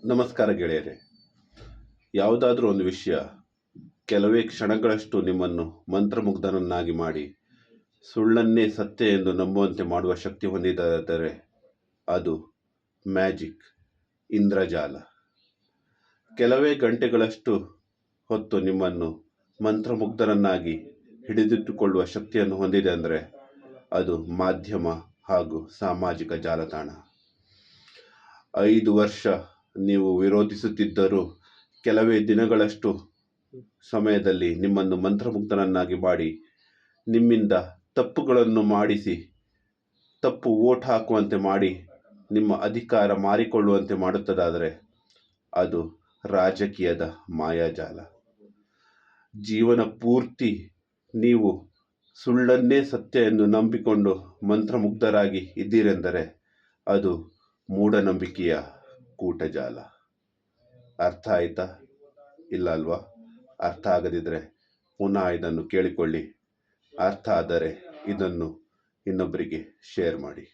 ನಮಸ್ಕಾರ ಗೆಳೆಯರೆ. ಯಾವುದಾದ್ರೂ ಒಂದು ವಿಷಯ ಕೆಲವೇ ಕ್ಷಣಗಳಷ್ಟು ನಿಮ್ಮನ್ನು ಮಂತ್ರಮುಗ್ಧನನ್ನಾಗಿ ಮಾಡಿ ಸುಳ್ಳನ್ನೇ ಸತ್ಯ ಎಂದು ನಂಬುವಂತೆ ಮಾಡುವ ಶಕ್ತಿ ಹೊಂದಿದರೆ ಅದು ಮ್ಯಾಜಿಕ್, ಇಂದ್ರಜಾಲ. ಕೆಲವೇ ಗಂಟೆಗಳಷ್ಟು ಹೊತ್ತು ನಿಮ್ಮನ್ನು ಮಂತ್ರಮುಗ್ಧರನ್ನಾಗಿ ಹಿಡಿದಿಟ್ಟುಕೊಳ್ಳುವ ಶಕ್ತಿಯನ್ನು ಹೊಂದಿದೆ ಅಂದರೆ ಅದು ಮಾಧ್ಯಮ ಹಾಗೂ ಸಾಮಾಜಿಕ ಜಾಲತಾಣ. 5 ವರ್ಷ ನೀವು ವಿರೋಧಿಸುತ್ತಿದ್ದರೂ ಕೆಲವೇ ದಿನಗಳಷ್ಟು ಸಮಯದಲ್ಲಿ ನಿಮ್ಮನ್ನು ಮಂತ್ರಮುಗ್ಧನನ್ನಾಗಿ ಮಾಡಿ ನಿಮ್ಮಿಂದ ತಪ್ಪುಗಳನ್ನು ಮಾಡಿಸಿ ತಪ್ಪು ಓಟ್ ಹಾಕುವಂತೆ ಮಾಡಿ ನಿಮ್ಮ ಅಧಿಕಾರ ಮಾರಿಕೊಳ್ಳುವಂತೆ ಮಾಡುತ್ತದಾದರೆ ಅದು ರಾಜಕೀಯದ ಮಾಯಾಜಾಲ. ಜೀವನ ಪೂರ್ತಿ ನೀವು ಸುಳ್ಳನ್ನೇ ಸತ್ಯ ಎಂದು ನಂಬಿಕೊಂಡು ಮಂತ್ರಮುಗ್ಧರಾಗಿ ಇದ್ದೀರೆಂದರೆ ಅದು ಮೂಢನಂಬಿಕೆಯ ಕೂಟಜಾಲ. ಅರ್ಥ ಆಯ್ತಾ? ಇಲ್ಲ ಅಲ್ವಾ? ಅರ್ಥ ಆಗದಿದ್ದರೆ ಪುನಃ ಇದನ್ನು ಕೇಳಿಕೊಳ್ಳಿ. ಅರ್ಥ ಆದರೆ ಇದನ್ನು ಇನ್ನೊಬ್ಬರಿಗೆ ಶೇರ್ ಮಾಡಿ.